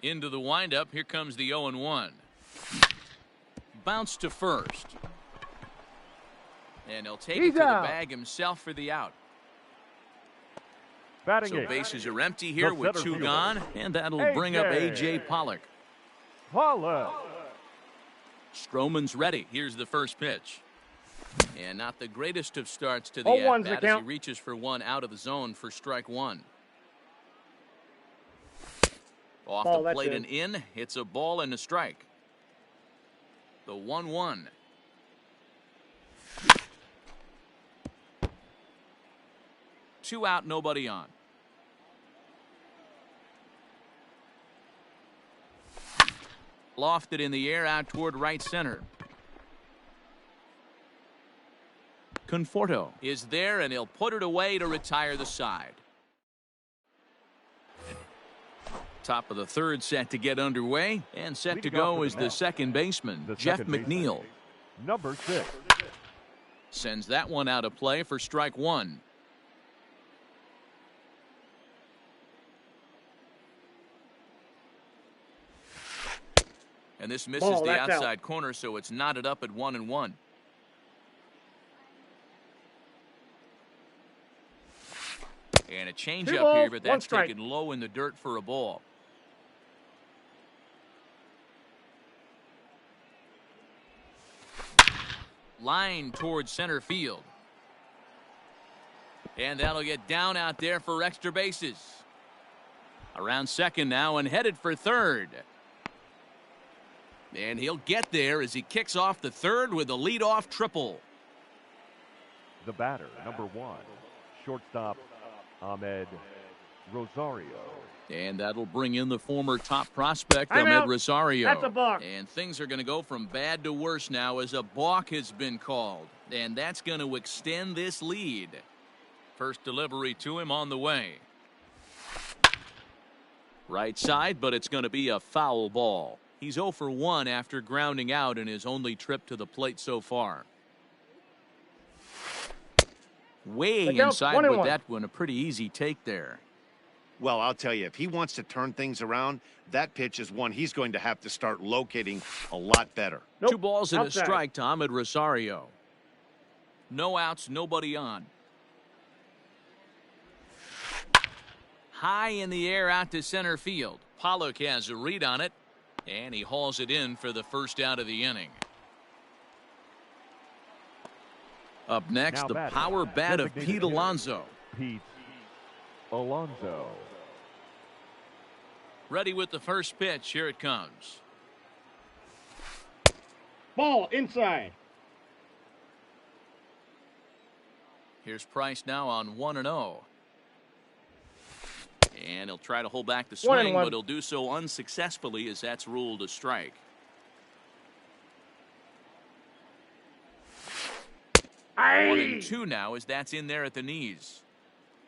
Into the windup. Here comes the 0-1. Bounce to first. And he'll take it to the bag himself for the out. So bases are empty here with 2 gone, and that'll bring up A.J. Pollock. Stroman's ready. Here's the first pitch. And not the greatest of starts to the at-bat as he reaches for one out of the zone for strike 1. Off the plate and in. It's a ball and a strike. The 1-1. Two out, nobody on. Lofted in the air out toward right center. Conforto is there, and he'll put it away to retire the side. Top of the third set to get underway, and set to go is the second baseman, Jeff McNeil. Number 6. Sends that one out of play for strike 1. And this misses the outside corner, so it's knotted up at 1-1. And a changeup here, but that's taken low in the dirt for a ball. Line towards center field. And that'll get down out there for extra bases. Around second now and headed for third. And he'll get there as he kicks off the third with a leadoff triple. The batter, number 1, shortstop Ahmed Rosario. And that'll bring in the former top prospect, Ahmed Rosario. That's a balk. And things are going to go from bad to worse now as a balk has been called. And that's going to extend this lead. First delivery to him on the way. Right side, but it's going to be a foul ball. He's 0 for 1 after grounding out in his only trip to the plate so far. Weighing inside with that one, a pretty easy take there. Well, I'll tell you, if he wants to turn things around, that pitch is one he's going to have to start locating a lot better. 2 balls and a strike to Ahmed Rosario. No outs, nobody on. High in the air out to center field. Pollock has a read on it, and he hauls it in for the first out of the inning. Up next, now the power bat of Pete Alonso. Pete Alonso. Ready with the first pitch. Here it comes. Ball inside. Here's Price now on 1-0. And he'll try to hold back the swing, but he'll do so unsuccessfully as that's ruled a strike. Aye. 1-2 now as that's in there at the knees.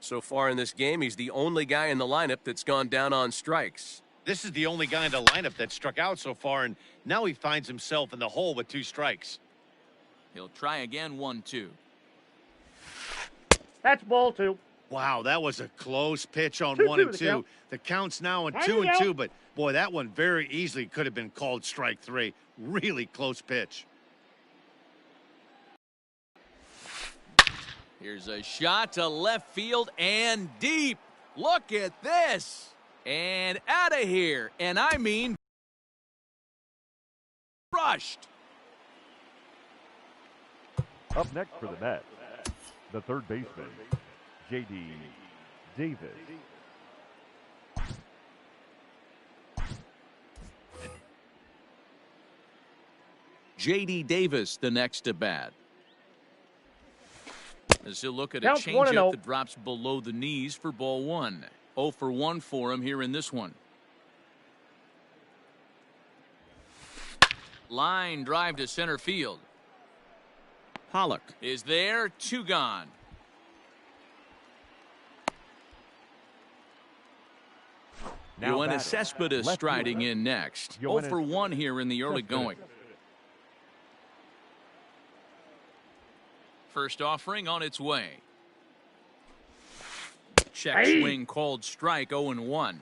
So far in this game, he's the only guy in the lineup that's gone down on strikes. This is the only guy in the lineup that struck out so far, and now he finds himself in the hole with 2 strikes. He'll try again, 1-2. That's ball 2. Wow, that was a close pitch on 2-2 1 and the 2. count. The count's now on There 2 you and go. 2, but boy, that one very easily could have been called strike 3. Really close pitch. Here's a shot to left field and deep. Look at this. And out of here. And I mean crushed. Up next for the Mets, the third baseman, J.D. Davis. J.D. Davis, the next to bat. As he'll look at a Count 1-0. changeup that drops below the knees for ball 1. 0 for 1 for him here in this one. Line drive to center field. Pollock is there. 2 gone. Yoenis Cespedes striding in next. 0 for 1 here in the early going. First offering on its way. Check swing called strike. 0-1.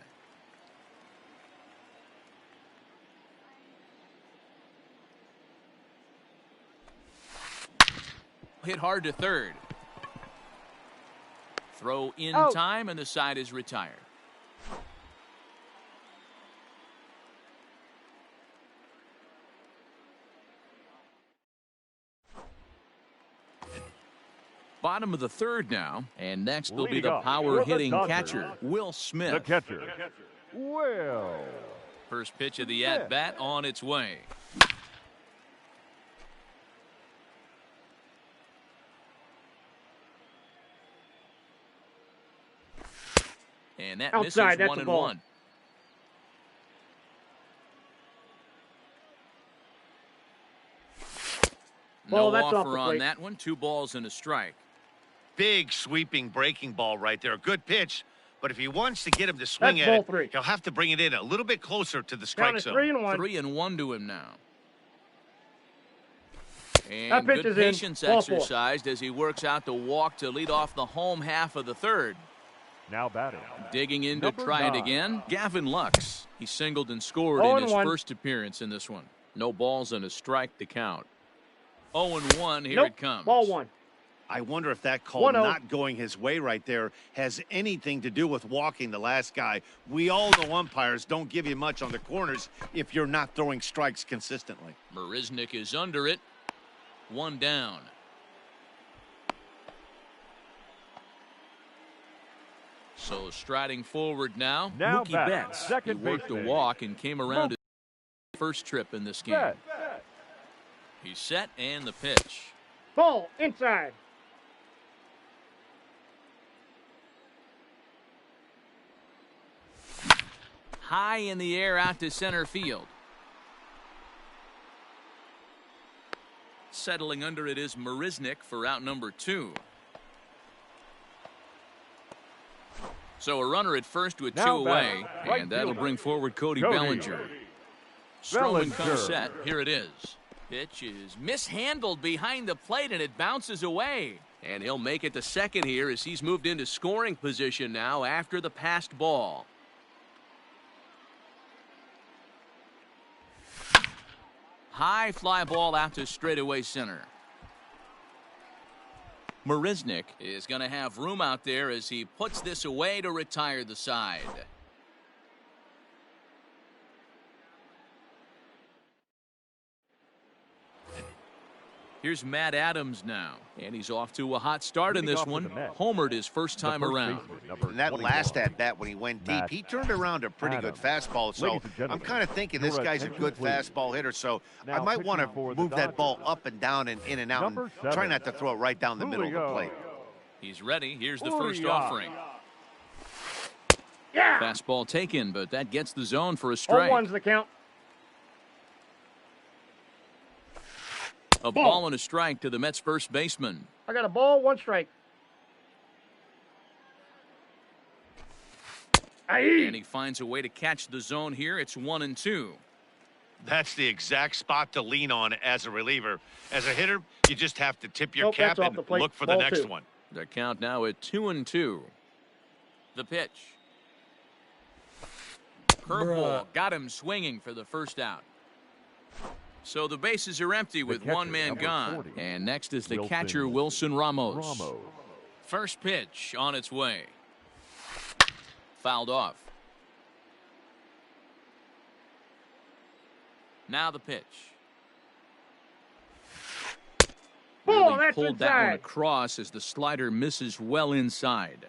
hit hard to third. Throw in time, and the side is retired. Bottom of the third now, and next will be the power-hitting catcher, Will Smith. The catcher, Will. First pitch of the at-bat on its way. And that Outside, misses 1-1. No offer on that one. 2 balls and a strike. Big sweeping breaking ball right there. A good pitch. But if he wants to get him to swing at it, he'll have to bring it in a little bit closer to the strike zone. 3-1 to him now. And good patience exercised as he works out the walk to lead off the home half of the third. Now batting. Digging in to try it again, Gavin Lux. He singled and scored in his first appearance in this one. No balls and a strike to count. 0-1, here it comes. Ball 1. I wonder if that call not going his way right there has anything to do with walking the last guy. We all know umpires don't give you much on the corners if you're not throwing strikes consistently. Marisnick is under it. 1 down. So striding forward now Mookie Betts. He worked the walk and came around his first trip in this game. He's set, and the pitch. Ball inside. High in the air out to center field. Settling under it is Marisnick for out number 2. So a runner at first with 2 away, and that'll bring forward Cody Bellinger. Stroman comes set. Here it is. Pitch is mishandled behind the plate, and it bounces away. And he'll make it to second here as he's moved into scoring position now after the passed ball. High fly ball out to straightaway center. Marisnick is going to have room out there as he puts this away to retire the side. Here's Matt Adams now, and he's off to a hot start in this one. Homered his first time around. And that last at-bat when he went deep, he turned around a pretty good fastball. So I'm kind of thinking this guy's a good fastball hitter, so I might want to move that ball up and down and in and out and try not to throw it right down the middle of the plate. He's ready. Here's the first offering. Yeah. Fastball taken, but that gets the zone for a strike. 0-1's the count. A ball and a strike to the Mets first baseman. I got a ball, 1 strike. And he finds a way to catch the zone here. It's 1-2. That's the exact spot to lean on as a reliever. As a hitter, you just have to tip your cap and look for the next one. The count now at 2-2. The pitch. Curveball got him swinging for the first out. So the bases are empty with one man gone. 40. And next is the catcher, Wilson Ramos. First pitch on its way. Fouled off. Now the pitch. Really pulled that one across as the slider misses well inside.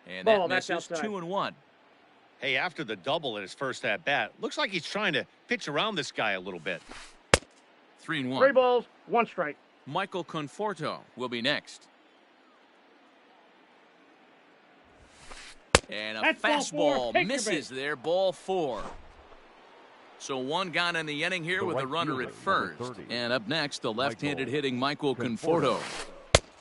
And that misses 2-1. Hey, after the double in his first at-bat, looks like he's trying to pitch around this guy a little bit. 3-1. 3 balls, 1 strike. Michael Conforto will be next. And a fastball misses there, ball 4. So 1 gone in the inning here with a runner at first. And up next, the left-handed hitting Michael Conforto.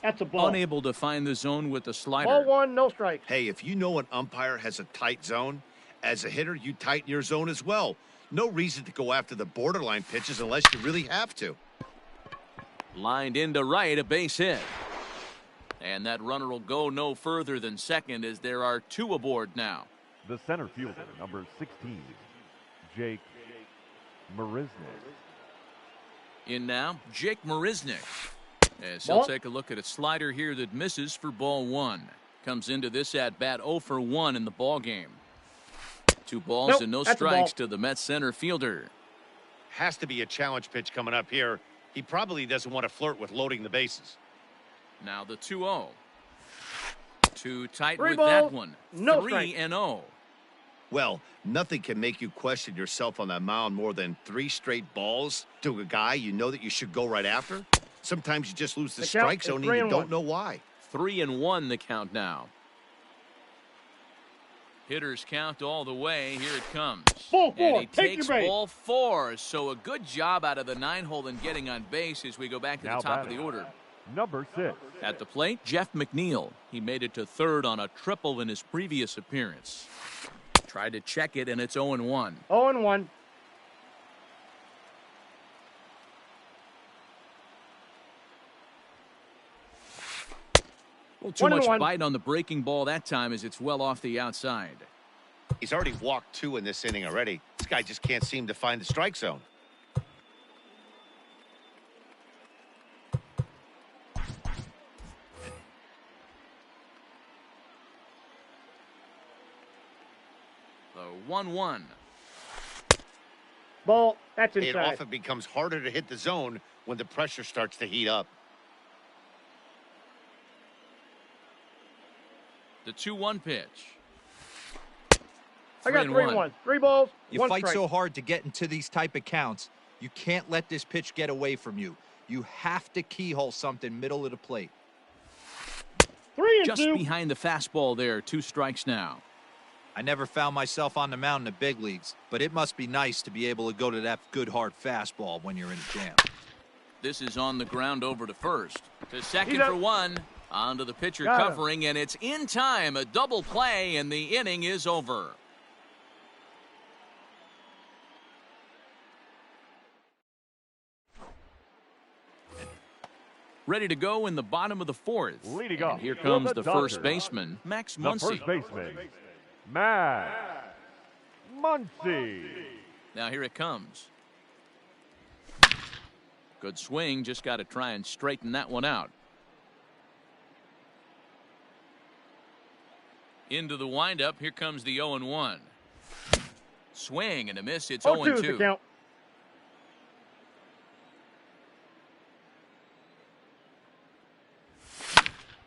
That's a ball. Unable to find the zone with the slider. Ball 1, no strike. Hey, if you know an umpire has a tight zone, as a hitter, you tighten your zone as well. No reason to go after the borderline pitches unless you really have to. Lined into right, a base hit. And that runner will go no further than second as there are 2 aboard now. The center fielder, number 16, Jake Marisnick. In now, Jake Marisnick. As he'll take a look at a slider here that misses for ball 1. Comes into this at-bat 0 for 1 in the ball game. 2 balls and no strikes to the Mets center fielder. Has to be a challenge pitch coming up here. He probably doesn't want to flirt with loading the bases. Now the 2-0. Too tight 3 with balls, that one. no 3-0. Well, nothing can make you question yourself on that mound more than 3 straight balls to a guy you know that you should go right after. Sometimes you just lose the strike zone and you don't know why. 3-1 the count now. Hitters count all the way. Here it comes. Ball 4. And he Take takes your base. ball 4. So a good job out of the 9-hole in getting on base as we go back to the top of the order. Number 6. At the plate, Jeff McNeil. He made it to third on a triple in his previous appearance. Tried to check it, and it's 0-1. 0-1. Well, too much bite on the breaking ball that time as it's well off the outside. He's already walked 2 in this inning already. This guy just can't seem to find the strike zone. The 1-1. Ball. That's inside. It often becomes harder to hit the zone when the pressure starts to heat up. The 2-1 pitch. I got 3-1. 3 balls. You 1 fight strike. so hard to get into these type of counts. You can't let this pitch get away from you. You have to keyhole something middle of the plate. 3-2. Just behind the fastball there. 2 strikes now. I never found myself on the mound in the big leagues, but it must be nice to be able to go to that good hard fastball when you're in a jam. This is on the ground over to first. To second for 1. On to the pitcher covering, and it's in time. A double play, and the inning is over. Ready to go in the bottom of the 4th. Leading off. Here comes the first baseman, Max Muncy. The first baseman, Max Muncy. Now here it comes. Good swing. Just got to try and straighten that one out. Into the windup. Here comes the 0-1. Swing and a miss. It's 0-2. Count.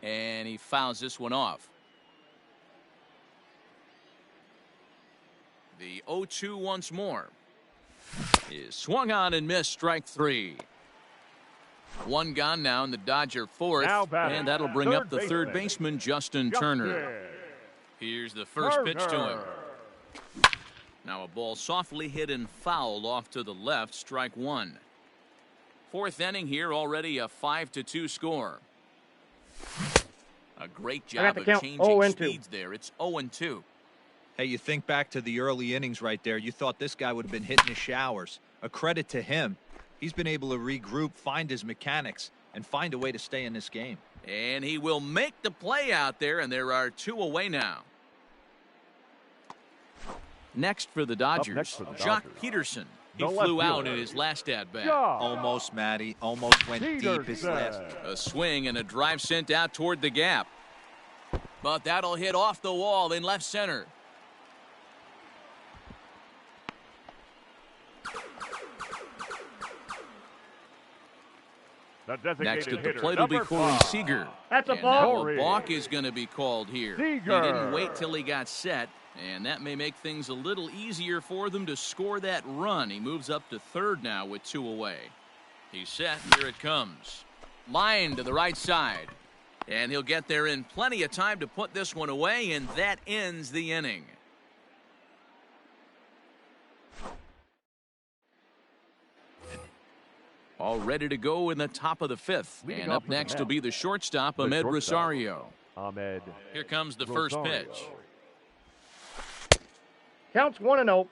And he fouls this one off. The 0-2 once more. Is swung on and missed. Strike 3. 1 gone now in the Dodger 4th. And that'll bring up the third baseman, Justin Turner. Here's the first pitch to him. Now a ball softly hit and fouled off to the left. Strike 1. 4th inning here, already a 5-2 score. A great job of changing speeds there. It's 0-2. Hey, you think back to the early innings right there. You thought this guy would have been hitting his showers. A credit to him. He's been able to regroup, find his mechanics, and find a way to stay in this game. And he will make the play out there, and there are 2 away now. Next for the Dodgers, Jock Peterson. He flew out in his last at-bat. Almost, Matty. Almost went deep his last. A swing and a drive sent out toward the gap. But that'll hit off the wall in left center. Next at the plate will be Corey Seager. That's a ball. A balk is going to be called here. He didn't wait till he got set, and that may make things a little easier for them to score that run. He moves up to third now with 2 away. He's set. Here it comes. Line to the right side. And he'll get there in plenty of time to put this one away, and that ends the inning. All ready to go in the top of the 5th. And up next will be the shortstop, Ahmed Rosario. Here comes the first pitch. Counts 1-0.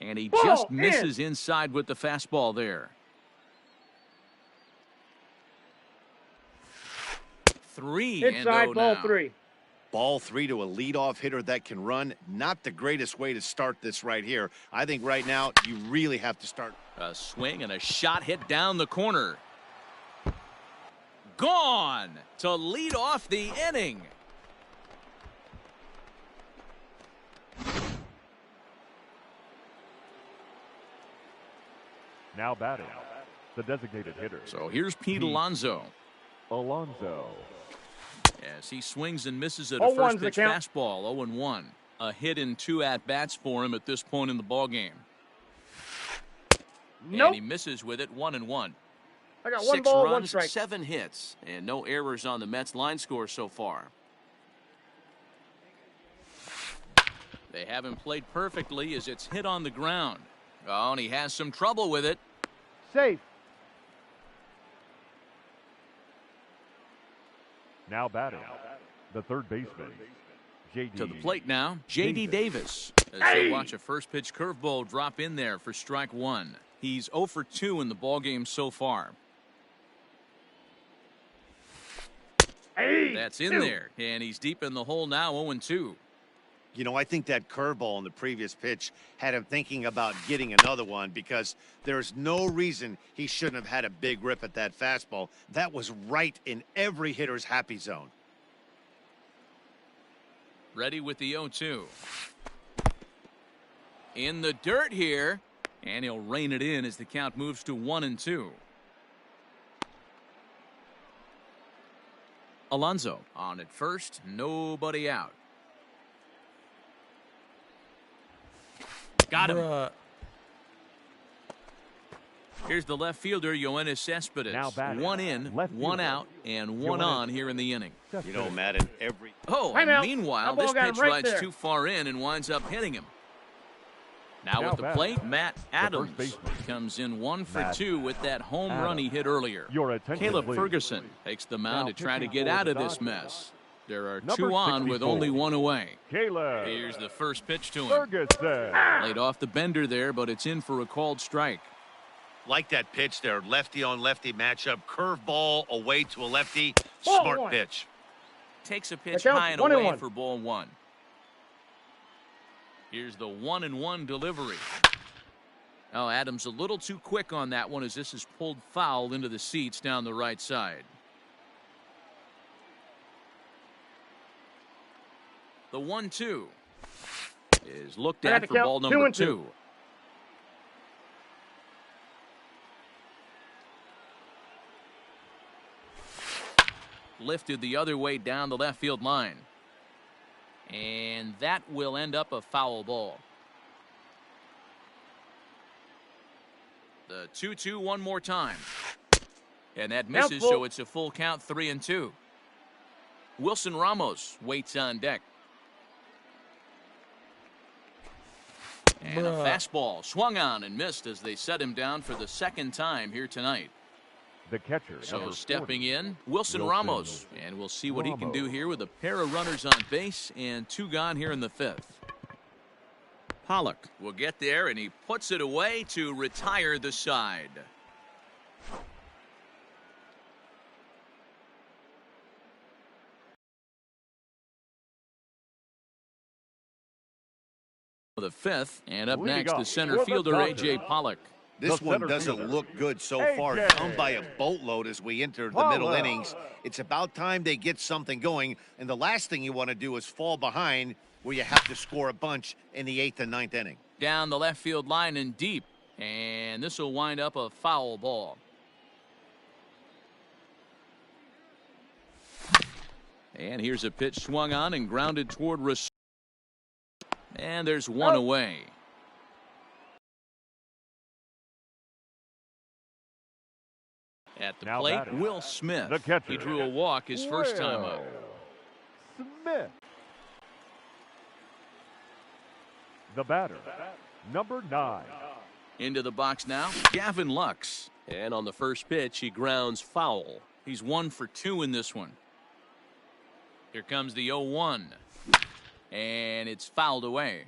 And he just misses inside with the fastball there. 3 inside, and ball now. 3. Ball 3 to a leadoff hitter that can run. Not the greatest way to start this right here. I think right now you really have to start. A swing and a shot hit down the corner. Gone to lead off the inning. Now batting, the designated hitter. So here's Pete Alonso. Alonso. As he swings and misses at a first pitch fastball, 0-1. A hit in 2 at-bats for him at this point in the ballgame. Nope. And he misses with it, 1-1. I got 1 6 ball, runs, 1 strike. 7 hits, and no errors on the Mets line score so far. They haven't played perfectly as it's hit on the ground. Oh, and he has some trouble with it. Safe. Now batting, the third baseman, J.D. To the plate now, J.D. Davis. As they watch a first pitch curveball drop in there for strike 1. He's 0 for 2 in the ballgame so far. That's in there, and he's deep in the hole now, 0-2. You know, I think that curveball in the previous pitch had him thinking about getting another one because there's no reason he shouldn't have had a big rip at that fastball. That was right in every hitter's happy zone. Ready with the 0-2. In the dirt here, and he'll rein it in as the count moves to 1-2. Alonso on at first, nobody out. Got him. Here's the left fielder, Yoenis Cespedes. 1 in, 1 out, and 1 on here in the inning. You know, Madden, Meanwhile, this pitch rides too far in and winds up hitting him. Now with the plate, Matt Adams comes in 1 for 2 with that home run he hit earlier. Caleb Ferguson takes the mound to try to get out of this mess. There are 2 on with only 1 away. Here's the first pitch to him. Laid off the bender there, but it's in for a called strike. Like that pitch there, lefty on lefty matchup, curveball away to a lefty, smart pitch. Takes a pitch high and away for ball 1. Here's the 1-1 delivery. Oh, Adams a little too quick on that one as this is pulled foul into the seats down the right side. The 1-2 is looked at for ball number 2. Lifted the other way down the left field line. And that will end up a foul ball. The 2-2 one more time. And that misses, so it's a full count, 3-2. Wilson Ramos waits on deck. And a fastball swung on and missed as they set him down for the 2nd time here tonight. The catcher. So stepping in, Wilson Ramos. And we'll see what he can do here with a pair of runners on base and 2 gone here in the 5th. Pollock will get there, and he puts it away to retire the side. The 5th, and up next, the center fielder, A.J. Pollock. This one doesn't look good so far. Down by a boatload as we enter the middle innings. It's about time they get something going, and the last thing you want to do is fall behind where you have to score a bunch in the 8th and 9th inning. Down the left field line and deep, and this will wind up a foul ball. And here's a pitch swung on and grounded toward receiver. And there's 1 away. At the plate, Will Smith. He drew a walk his first time up. Smith. The batter, number 9. Into the box now, Gavin Lux. And on the first pitch, he grounds foul. He's 1 for 2 in this one. Here comes the 0-1. And it's fouled away.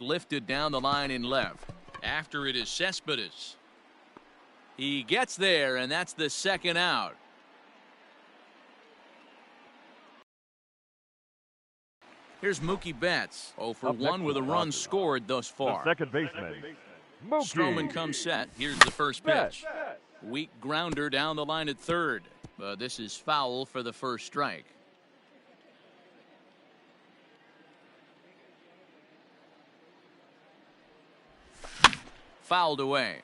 Lifted down the line in left. After it is Cespedes. He gets there, and that's the second out. Here's Mookie Betts. 0 for 1 with a run scored thus far. The second baseman, Mookie. Stroman comes set. Here's the first pitch. Weak grounder down the line at third. But this is foul for the first strike. Fouled away.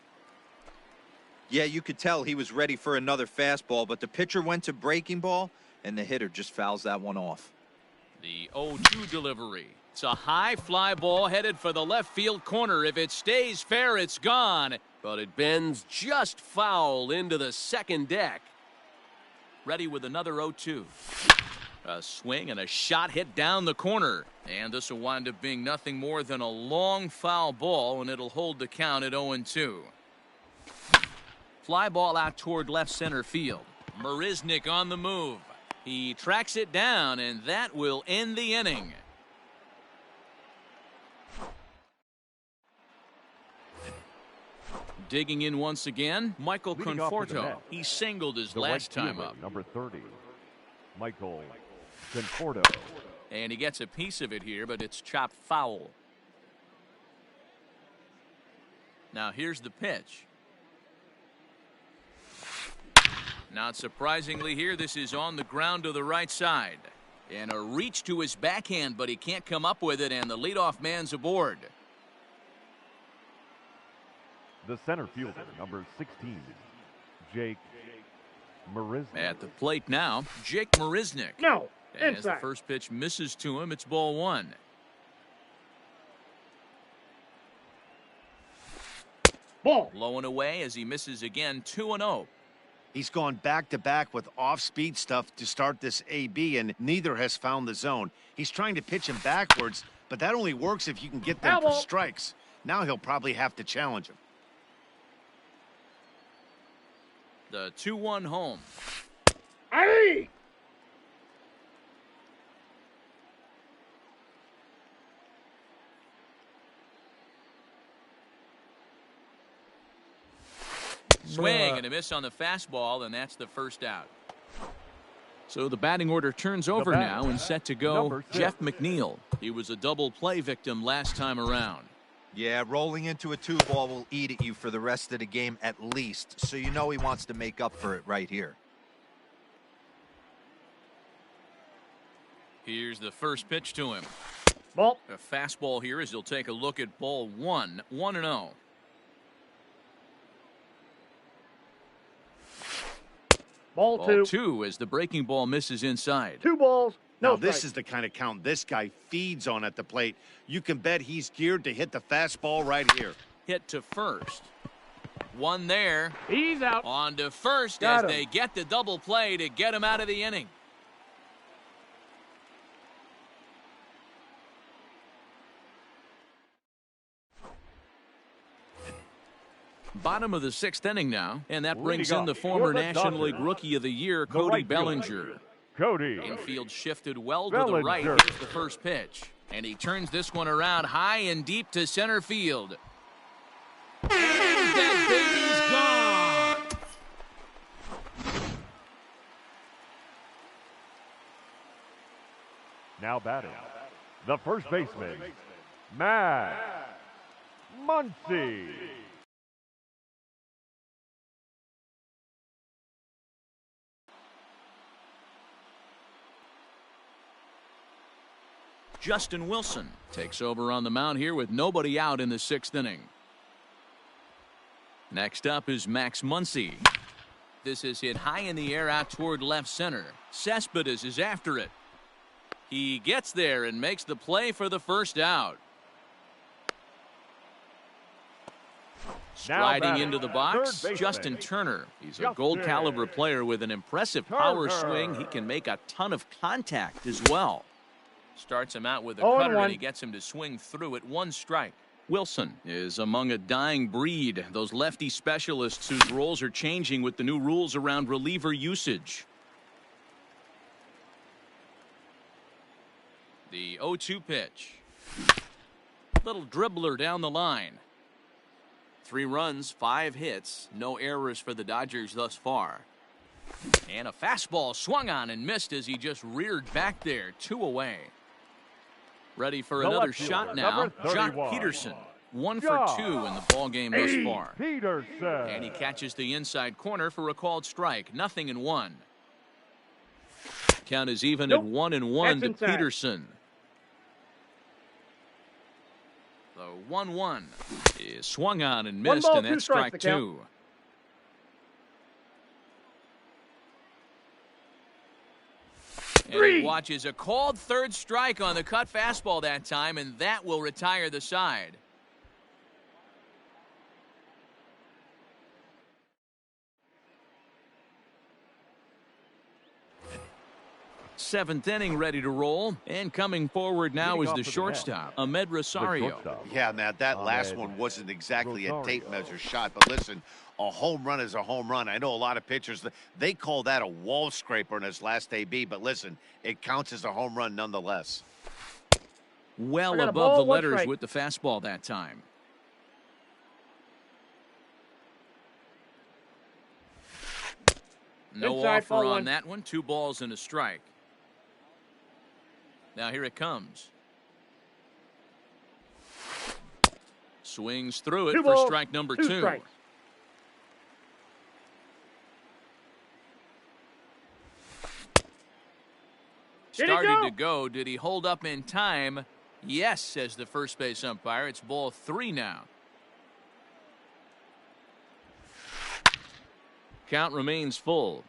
Yeah, you could tell he was ready for another fastball, but the pitcher went to breaking ball, and the hitter just fouls that one off. The 0-2 delivery. It's a high fly ball headed for the left field corner. If it stays fair, it's gone. But it bends just foul into the second deck. Ready with another 0-2. A swing and a shot hit down the corner. And this will wind up being nothing more than a long foul ball, and it'll hold the count at 0-2. Fly ball out toward left center field. Marisnick on the move. He tracks it down, and that will end the inning. Digging in once again, Michael Conforto. He singled his last time up. Number 30, Michael Conforto. And he gets a piece of it here, but it's chopped foul. Now here's the pitch. Not surprisingly here, this is on the ground to the right side. And a reach to his backhand, but he can't come up with it, and the leadoff man's aboard. The center fielder, number 16, Jake Marisnick. At the plate now, Jake Marisnick. No, and as the inside. first pitch misses to him, it's ball one. Ball. Low and away as he misses again, 2-0. He's gone back-to-back with off-speed stuff to start this AB, and neither has found the zone. He's trying to pitch him backwards, but that only works if you can get them for strikes. Now he'll probably have to challenge him. The 2-1 home. Aye. Swing and a miss on the fastball, and that's the first out. So the batting order turns over now and set to go Jeff McNeil. He was a double play victim last time around. Yeah, rolling into a 2-ball will eat at you for the rest of the game at least, so you know he wants to make up for it right here. Here's the first pitch to him. Ball. A fastball here as he'll take a look at ball one, 1-0. Ball two. 2 as the breaking ball misses inside. 2 balls. No Now, this strike. is the kind of count this guy feeds on at the plate. You can bet he's geared to hit the fastball right here. Hit to first. One there. He's out. On to first Got as him. they get the double play to get him out of the inning. Bottom of the 6th inning now, and that brings in the former National League Rookie of the Year, Cody Bellinger. Cody. Infield shifted well to the right. Here's the first pitch. And he turns this one around high and deep to center field. And that baby's gone. Now batting, the first baseman, Matt Muncy. Justin Wilson takes over on the mound here with nobody out in the 6th inning. Next up is Max Muncy. This is hit high in the air out toward left center. Cespedes is after it. He gets there and makes the play for the first out. Striding into the box, Justin Turner. He's a gold caliber player with an impressive power swing. He can make a ton of contact as well. Starts him out with a cutter, and he gets him to swing through at 1 strike. Wilson is among a dying breed, those lefty specialists whose roles are changing with the new rules around reliever usage. The 0-2 pitch. Little dribbler down the line. 3 runs, 5 hits, no errors for the Dodgers thus far. And a fastball swung on and missed as he just reared back there, 2 away. Ready for another shot now, Joc Pederson. 1 for 2 in the ball game thus far. Pederson. And he catches the inside corner for a called strike. 0-1. Count is even at 1-1 to Pederson. The 1-1 is swung on and missed, and that's strike 2. And he watches a called third strike on the cut fastball that time, and that will retire the side. 7th inning ready to roll, and coming forward now is the shortstop, Amed Rosario. Yeah, Matt, that last one wasn't exactly a tape measure shot, but listen, a home run is a home run. I know a lot of pitchers, they call that a wall scraper in his last AB, but listen, it counts as a home run nonetheless. Well above the letters with the fastball that time. No offer on that one. 2 balls and a strike. Now here it comes. Swings through it for strike number 2. Strikes. Started to go. Did he hold up in time? Yes, says the first base umpire. It's ball 3 now. Count remains full.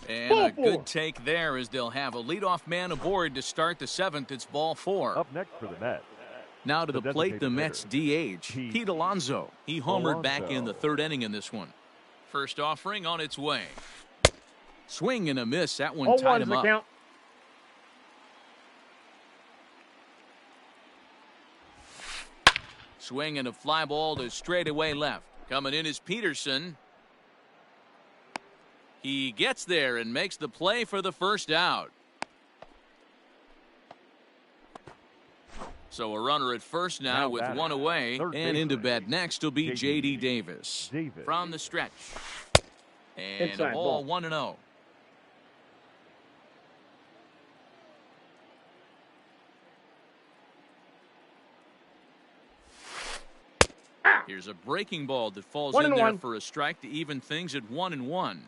And a good take there as they'll have a leadoff man aboard to start the 7th. It's ball 4. Up next for the Mets. Now to the plate, the Mets DH, Pete Alonso. He homered back in the 3rd inning in this one. First offering on its way. Swing and a miss. That one tied him up. Count. Swing and a fly ball to straightaway left. Coming in is Pederson. He gets there and makes the play for the first out. So a runner at first now with 1 away, and into bat next will be J.D. Davis. From the stretch. And a ball 1-0. Here's a breaking ball that falls in there for a strike to even things at 1-1.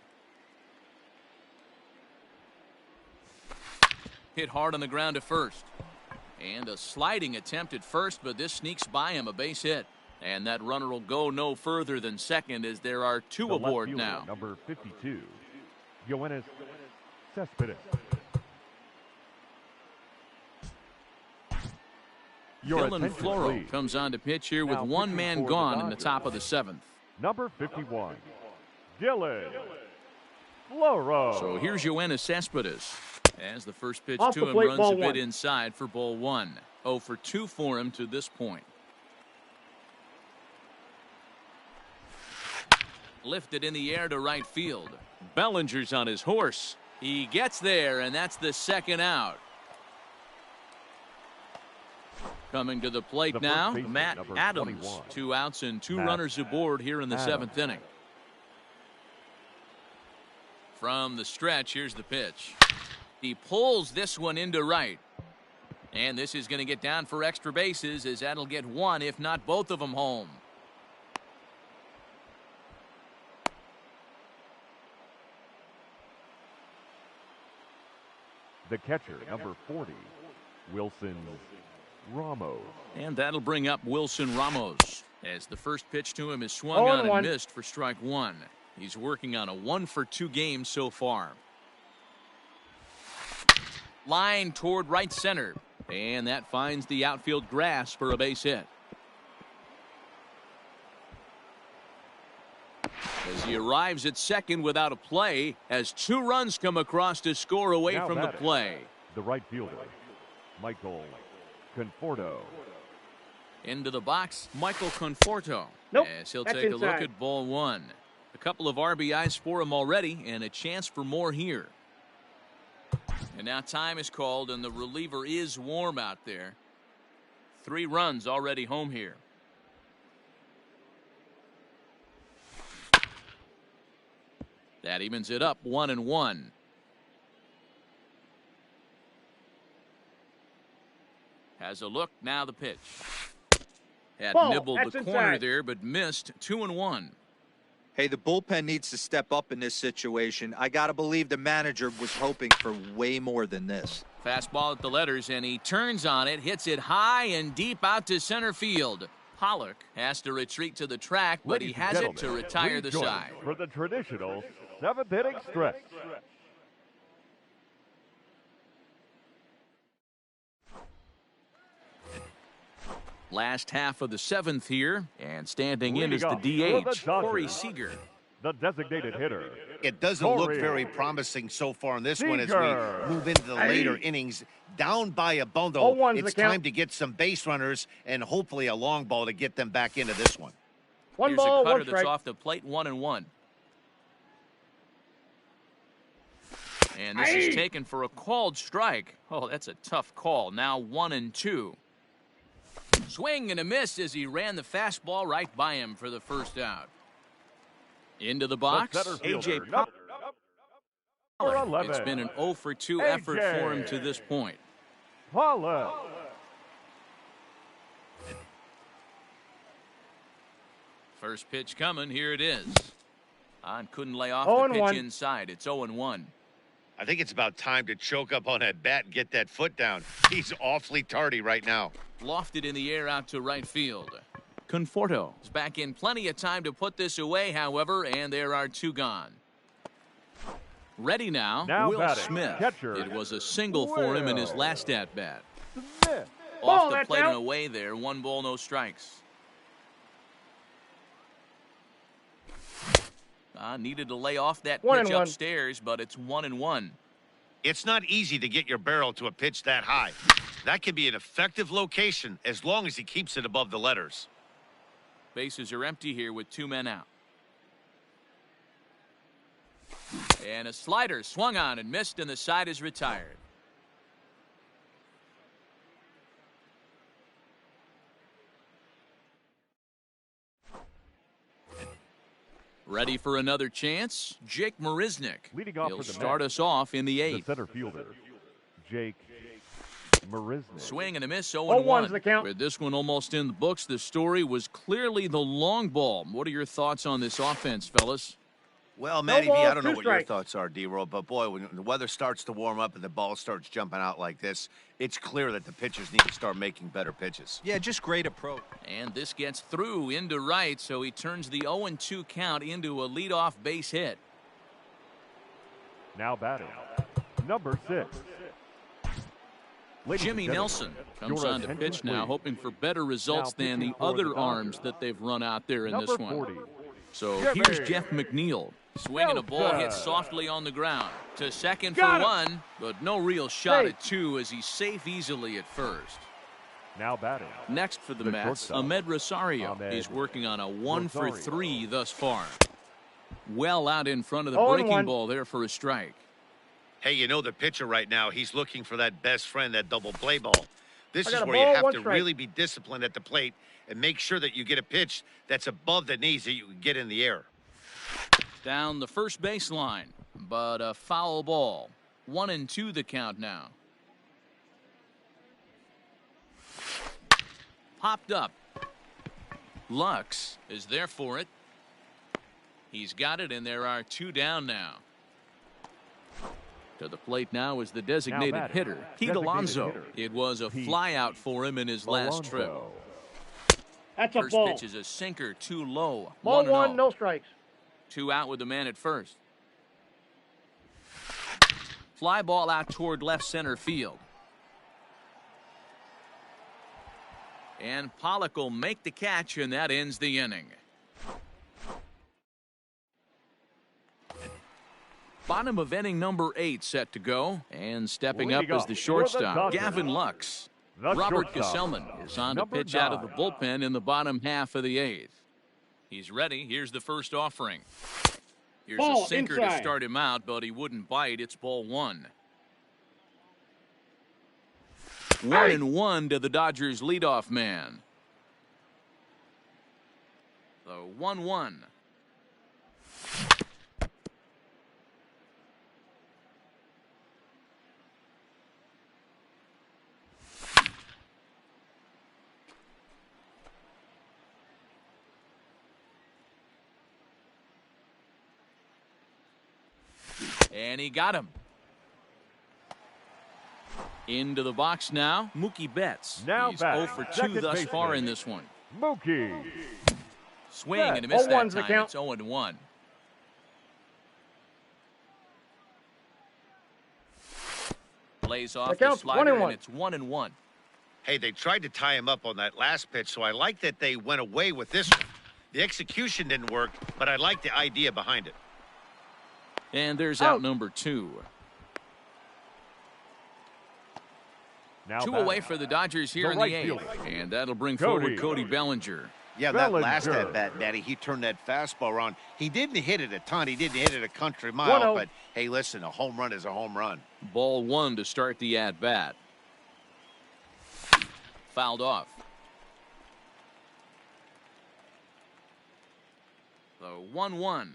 Hit hard on the ground to first. And a sliding attempt at first, but this sneaks by him, a base hit. And that runner will go no further than second as there are 2 aboard now. Number 52, Yoenis Cespedes. Dylan Floro comes on to pitch here with 1 man gone in the top of the 7th. Number 51, Dylan Floro. So here's Yoenis Cespedes. As the first pitch to him runs a bit inside for ball 1. 0 for 2 for him to this point. Lifted in the air to right field. Bellinger's on his horse. He gets there, and that's the 2nd out. Coming to the plate now, Matt Adams. 2 outs and 2 runners aboard here in the 7th inning. From the stretch, here's the pitch. He pulls this one into right. And this is going to get down for extra bases as that'll get 1, if not both of them, home. The catcher, number 40, Wilson Ramos. And that'll bring up Wilson Ramos as the first pitch to him is swung on and missed for strike 1. He's working on a 1 for 2 game so far. Line toward right center, and that finds the outfield grass for a base hit. As he arrives at second without a play, as 2 runs come across to score away from the play. The right fielder, Michael Conforto. Into the box, Michael Conforto. As he'll take a look at ball 1. A couple of RBIs for him already, and a chance for more here. And now time is called, and the reliever is warm out there. 3 runs already home here. That evens it up 1-1. Has a look, now the pitch. Had Ball, nibbled that's the corner inside. there, but missed. 2-1. Hey, the bullpen needs to step up in this situation. I got to believe the manager was hoping for way more than this. Fastball at the letters, and he turns on it, hits it high and deep out to center field. Pollock has to retreat to the track, but Ladies he and has it to gentlemen, retire the please join side. us for the traditional 7th inning stretch. Last half of the 7th here, and standing in Leading is the off for the DH, Corey Dodgers, Seager. the designated hitter. It doesn't look Corey very promising so far in this one as Seager. we move into the later Hey. innings. Down by a bundle, 0-1's it's the count. time to get some base runners and hopefully a long ball to get them back into this one. One Here's ball, a cutter one that's strike. off the plate, 1-1. And this is taken for a called strike. Oh, that's a tough call. Now 1-2. Swing and a miss as he ran the fastball right by him for the first out. Into the box, The center A.J. fielder, Pollock. number 11. It's been an 0 for 2 A.J. effort for him to this point. Pollock. First pitch coming. Here it is. On couldn't lay off 0-1. the pitch inside. It's 0-1. I think it's about time to choke up on that bat and get that foot down. He's awfully tardy right now. Lofted in the air out to right field. Conforto is back in plenty of time to put this away, however, and there are 2 gone. Ready now, Now Will batting, Smith. catcher, It was a single for him in his Will last at-bat. Smith. Ball, Off the that's plate out. and away there. 1 ball, no strikes. Needed to lay off that pitch 1-1. upstairs, but it's 1-1. It's not easy to get your barrel to a pitch that high. That can be an effective location as long as he keeps it above the letters. Bases are empty here with 2 men out. And a slider swung on and missed, and the side is retired. Ready for another chance? Jake Marisnick. Leading off He'll for the start Mets, us off in the the 8th. center fielder, Jake Marisnick. Swing and a miss, 0-1's the 0-1. count. With this one almost in the books, the story was clearly the long ball. What are your thoughts on this offense, fellas? Well, Matty V, ball, I don't know 2 what your strikes. thoughts are, D-Roll, but boy, when the weather starts to warm up and the ball starts jumping out like this, it's clear that the pitchers need to start making better pitches. Yeah, just great approach. And this gets through into right, so he turns the 0-2 count into a leadoff base hit. Now batting, number 6. Ladies Jimmy and Nelson gentlemen, comes your on to attention, pitch now, please. hoping for better results Now than the pitching for the other arms Dodgers, that they've run out there in number this one. 40. So Jimmy here's Jeff McNeil. Swinging a ball hit Nelson. softly on the ground. To second Got for him. 1, but no real shot Safe. at 2 as he's safe easily at first. Now batting, Next for the The Mets, shortstop, Ahmed Rosario. Ahmed He's working on a 1 for Rosario. 3 thus far. Well out in front of the 0-1. breaking ball there for a strike. Hey, you know the pitcher right now, he's looking for that best friend, that double play ball. This I is got a where you ball, have 1 to strike. really be disciplined at the plate and make sure that you get a pitch that's above the knees that you can get in the air. Down the first baseline, but a foul ball. 1-2 the count now. Popped up. Lux is there for it. He's got it, and there are 2 down now. To the plate now is the designated batting, hitter, Pete designated Alonso. hitter, It was a Pete flyout for him in his last trip. Alonso. That's a First ball. pitch is a sinker, too low. Ball 1-0. 1, no strikes. 2 out with the man at first. Fly ball out toward left center field. And Pollock will make the catch, and that ends the inning. Bottom of inning number 8 set to go. And stepping up Leading is off the for the shortstop, Dodgers, Gavin Lux. the Robert shortstop, Gesellman is on to number pitch out of the 9. bullpen in the bottom half of the 8th. He's ready. Here's the first offering. Here's Ball a sinker to inside. start him out, but he wouldn't bite. It's ball 1. 1-1 to the Dodgers leadoff man. The 1-1. And he got him. Into the box now, Mookie Betts. Now He's back, 0 for 2 second thus baseman, far in this one. Mookie. Swing and a miss that 0-1's the time. count. It's 0-1. Plays off the count's slider, 1-1. and it's 1-1. Hey, they tried to tie him up on that last pitch, so I like that they went away with this one. The execution didn't work, but I like the idea behind it. And there's out number 2. Now 2 back. away for the Dodgers here The in right the 8th. fielder. And that'll bring Cody. forward Cody Bellinger. Yeah, that last Bellinger. at-bat, Daddy, he turned that fastball around. He didn't hit it a ton. He didn't hit it a country mile. 1-0. But, hey, listen, a home run is a home run. Ball 1 to start the at-bat. Fouled off. The 1-1.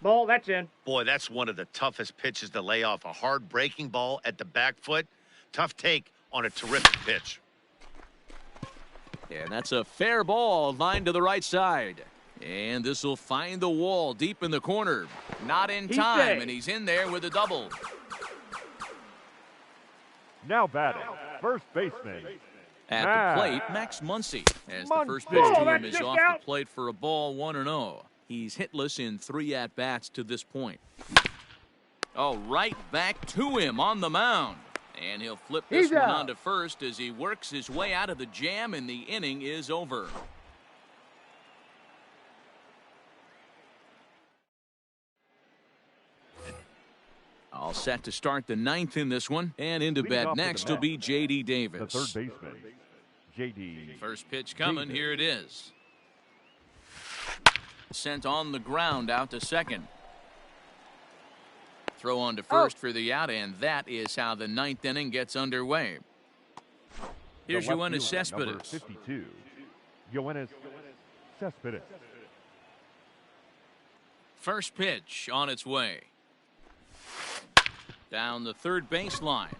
Ball, that's in. Boy, that's one of the toughest pitches to lay off. A hard breaking ball at the back foot. Tough take on a terrific pitch. And that's a fair ball lined to the right side. And this will find the wall deep in the corner. Not in He's time, safe. and he's in there with a double. Now batting, first baseman. At Max the plate, Max Muncy. As the Muncy. first pitch to Oh, him that's is just off out. the plate for a ball, 1-0. He's hitless in 3 at-bats to this point. Oh, right back to him on the mound. And he'll flip this He's one out. onto first as he works his way out of the jam, and the inning is over. All set to start the 9th in this one. And into Leading bat off with next the will be bat, J.D. The Davis. third baseman, J.D. First pitch coming. Davis. Here it is. Sent on the ground out to second. Throw on to first for the out, and that is how the 9th inning gets underway. Here's The left Yoenis fielder, number Cespedes. 52, Yoenis Cespedes. First pitch on its way. Down the third baseline.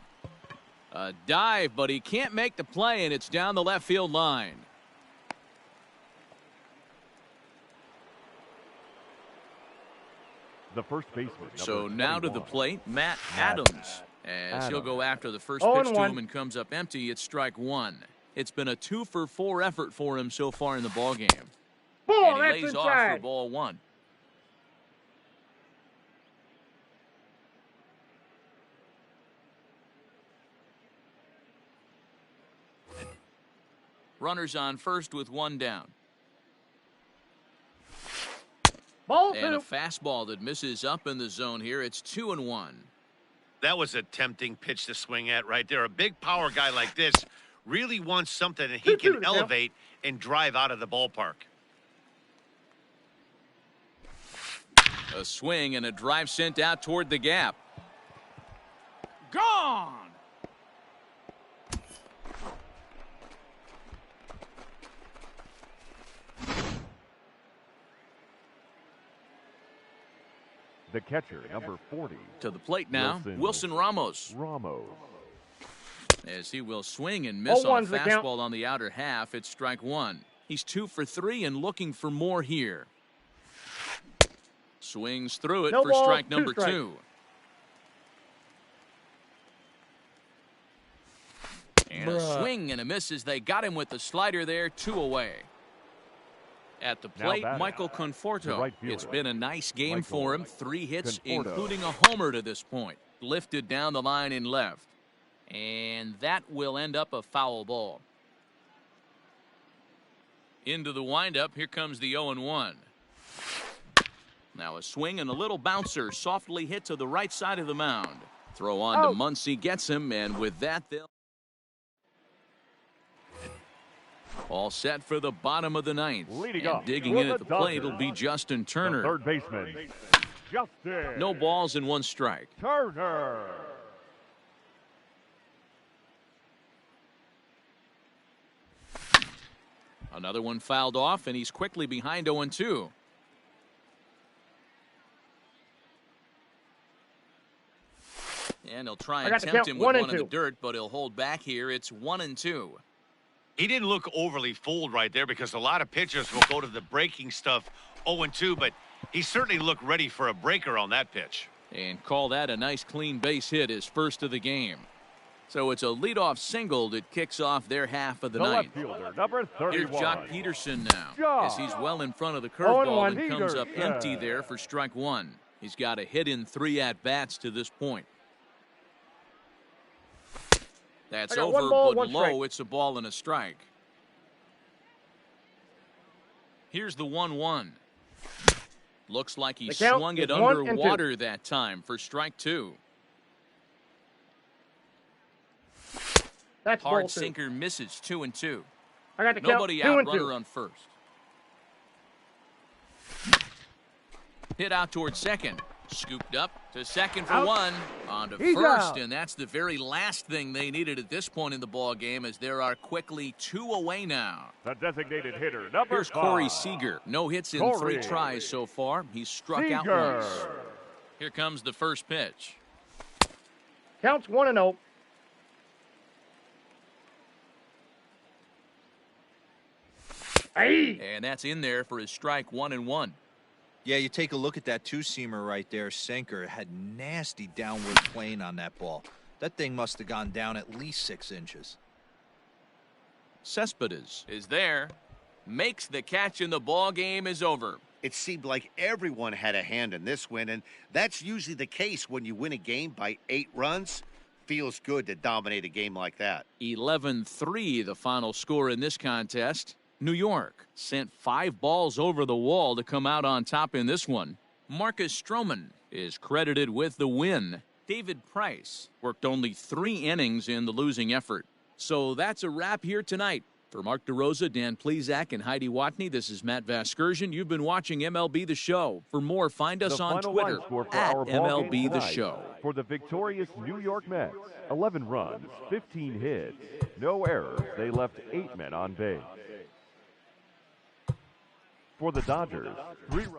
A dive, but he can't make the play, and it's down the left field line. The first baseman. So number now to the 21. plate, Matt Matt Adams. As he'll go after the first 0-1. pitch to him and comes up empty, it's strike 1. It's been a 2-for-4 effort for him so far in the ballgame. Ball, And he that's lays off for inside. ball 1. Runners on first with 1 down. Ball, And a 2. fastball that misses up in the zone here. It's 2-1. That was a tempting pitch to swing at right there. A big power guy like this really wants something that he 2-2 can to count. elevate and drive out of the ballpark. A swing and a drive sent out toward the gap. Gone! The catcher, number 40, To the plate now, Wilson. Wilson Ramos. Ramos. As he will swing and miss on a 0-1's the count. fastball on the outer half. It's strike 1. He's 2 for 3 and looking for more here. Swings through it No for ball, strike 2 number strikes. 2. And a Bruh. swing and a miss as they got him with the slider there, 2 away. At the Now plate, batting, Michael the Conforto. right fielder, It's been a nice game Michael for him. 3 hits, Conforto. including a homer to this point. Lifted down the line in left. And that will end up a foul ball. Into the windup, here comes the 0-1. Now a swing and a little bouncer softly hit to the right side of the mound. Throw on to Muncy, gets him, and with that they'll all set for the bottom of the 9th. Leading And off digging for in the at the plate will Dodgers, be Justin The Turner. third baseman, Justin. No balls and 1 strike. Turner. Another one fouled off, and he's quickly behind 0-2. And he'll try and tempt him with one in the dirt, but he'll hold back here. It's 1-2. He didn't look overly fooled right there because a lot of pitchers will go to the breaking stuff 0-2, but he certainly looked ready for a breaker on that pitch. And call that a nice clean base hit, his first of the game. So it's a leadoff single that kicks off their half of the ninth. Number 31. Here's Jock Peterson now, as he's well in front of the curveball and comes up empty there for strike one. He's got a hit in 3 at-bats to this point. That's over, but low. It's a ball and a strike. Here's the 1-1. Looks like he swung it underwater that time for strike two. That's hard sinker misses 2-2. I got the Nobody out, runner on first. Hit out towards second. Scooped up to second for one. On to first, and that's the very last thing they needed at this point in the ball game, as there are quickly 2 away now. The designated hitter, number Here's 5. Corey Seager. No hits in 3 tries so far. He's struck out once. Here comes the first pitch. Counts 1-0. And that's in there for his strike 1-1. Yeah, you take a look at that two-seamer right there, sinker. Had nasty downward plane on that ball. That thing must have gone down at least 6 inches. Cespedes is there, makes the catch, and the ball game is over. It seemed like everyone had a hand in this win, and that's usually the case when you win a game by 8 runs. Feels good to dominate a game like that. 11-3 the final score in this contest. New York sent 5 balls over the wall to come out on top in this one. Marcus Stroman is credited with the win. David Price worked only 3 innings in the losing effort. So that's a wrap here tonight. For Mark DeRosa, Dan Plesac, and Heidi Watney, this is Matt Vasgersian. You've been watching MLB The Show. For more, find us on Twitter at MLB The Show. For the victorious New York Mets, 11 runs, 15 hits, no errors. They left 8 men on base. For the Dodgers, 3 runs.